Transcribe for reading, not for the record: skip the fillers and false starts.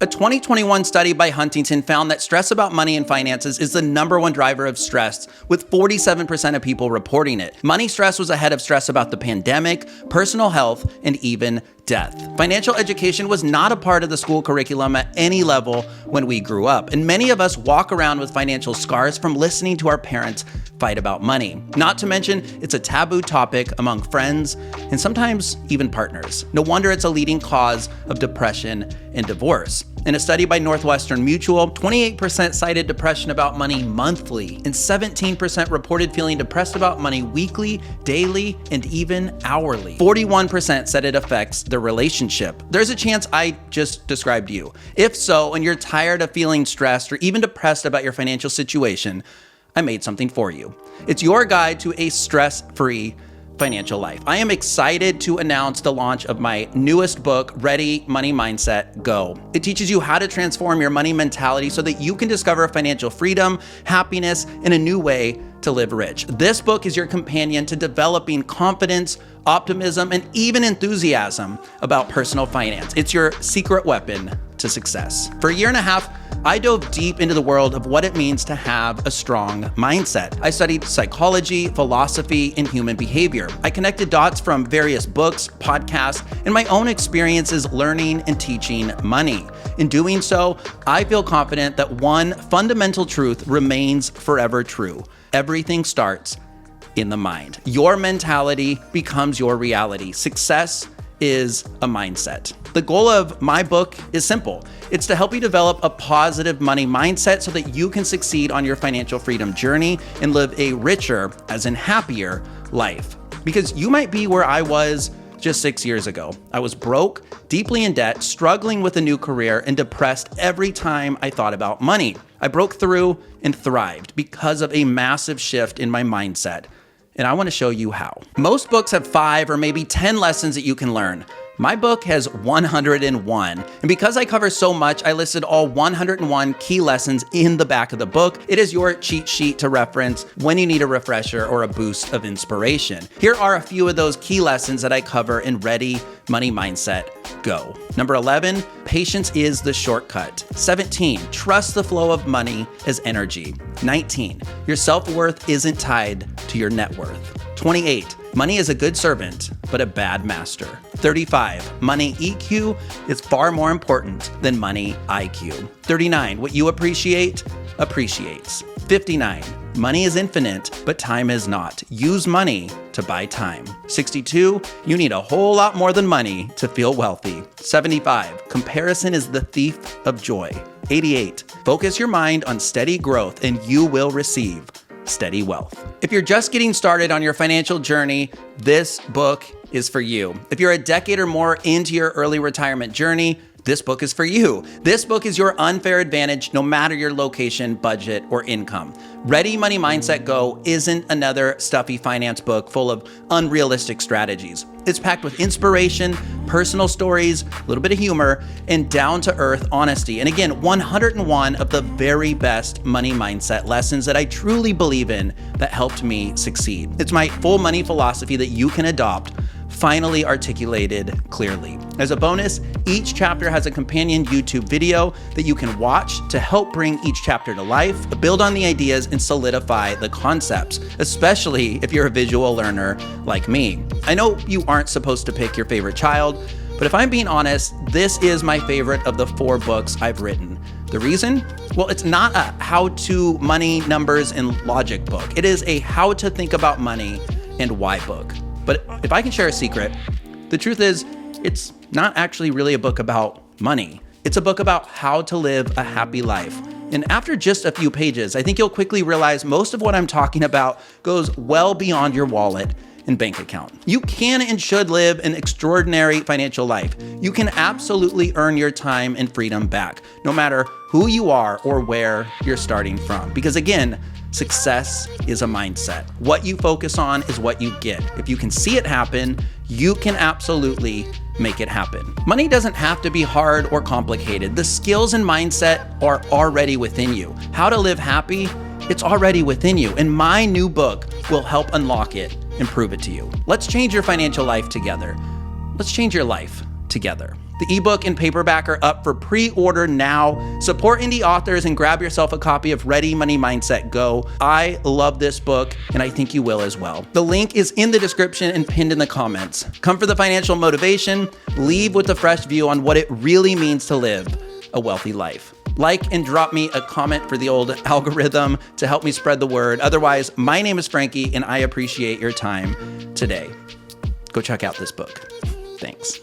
A 2021 study by Huntington found that stress about money and finances is the #1 driver of stress, with 47% of people reporting it. Money stress was ahead of stress about the pandemic, personal health, and even death. Financial education was not a part of the school curriculum at any level when we grew up, and many of us walk around with financial scars from listening to our parents fight about money. Not to mention, it's a taboo topic among friends and sometimes even partners. No wonder it's a leading cause of depression and divorce. In a study by Northwestern Mutual, 28% cited depression about money monthly, and 17% reported feeling depressed about money weekly, daily, and even hourly. 41% said it affects their relationship. There's a chance I just described you. If so, and you're tired of feeling stressed or even depressed about your financial situation, I made something for you. It's your guide to a stress-free financial life. I am excited to announce the launch of my newest book, Ready, Money Mindset, Go. It teaches you how to transform your money mentality so that you can discover financial freedom, happiness, and a new way to live rich. This book is your companion to developing confidence, optimism, and even enthusiasm about personal finance. It's your secret weapon to success. For a year and a half, I dove deep into the world of what it means to have a strong mindset. I studied psychology, philosophy, and human behavior. I connected dots from various books, podcasts, and my own experiences learning and teaching money. In doing so, I feel confident that one fundamental truth remains forever true. Everything starts in the mind. Your mentality becomes your reality. Success is a mindset. The goal of my book is simple. It's to help you develop a positive money mindset so that you can succeed on your financial freedom journey and live a richer, as in happier, life. Because you might be where I was just 6 years ago. I was broke, deeply in debt, struggling with a new career, and depressed every time I thought about money. I broke through and thrived because of a massive shift in my mindset. And I want to show you how. Most books have 5 or maybe 10 lessons that you can learn. My book has 101. And because I cover so much, I listed all 101 key lessons in the back of the book. It is your cheat sheet to reference when you need a refresher or a boost of inspiration. Here are a few of those key lessons that I cover in Ready, Money Mindset, Go. Number 11, patience is the shortcut. 17, trust the flow of money as energy. 19, your self-worth isn't tied to your net worth. 28, money is a good servant, but a bad master. 35, money EQ is far more important than money IQ. 39, what you appreciate, appreciates. 59, money is infinite, but time is not. Use money to buy time. 62, you need a whole lot more than money to feel wealthy. 75, comparison is the thief of joy. 88, focus your mind on steady growth and you will receive steady wealth. If you're just getting started on your financial journey, this book is for you. If you're a decade or more into your early retirement journey, this book is for you. This book is your unfair advantage no matter your location, budget, or income. Ready, Money Mindset, Go isn't another stuffy finance book full of unrealistic strategies. It's packed with inspiration, personal stories, a little bit of humor, and down-to-earth honesty. And again, 101 of the very best money mindset lessons that I truly believe in that helped me succeed. It's my full money philosophy that you can adopt, finally articulated clearly. As a bonus, each chapter has a companion YouTube video that you can watch to help bring each chapter to life, build on the ideas, and solidify the concepts, especially if you're a visual learner like me. I know you aren't supposed to pick your favorite child, but if I'm being honest, this is my favorite of the 4 books I've written. The reason? Well, it's not a how-to money, numbers, and logic book. It is a how to think about money and why book. But if I can share a secret, the truth is, it's not actually really a book about money. It's a book about how to live a happy life. And after just a few pages, I think you'll quickly realize most of what I'm talking about goes well beyond your wallet and bank account. You can and should live an extraordinary financial life. You can absolutely earn your time and freedom back, no matter who you are or where you're starting from. Because again, success is a mindset. What you focus on is what you get. If you can see it happen, you can absolutely make it happen. Money doesn't have to be hard or complicated. The skills and mindset are already within you. How to live happy, it's already within you. And my new book will help unlock it and prove it to you. Let's change your financial life together. Let's change your life together. The ebook and paperback are up for pre-order now. Support indie authors and grab yourself a copy of Ready Money Mindset Go. I love this book, and I think you will as well. The link is in the description and pinned in the comments. Come for the financial motivation, leave with a fresh view on what it really means to live a wealthy life. Like and drop me a comment for the old algorithm to help me spread the word. Otherwise, my name is Frankie, and I appreciate your time today. Go check out this book. Thanks.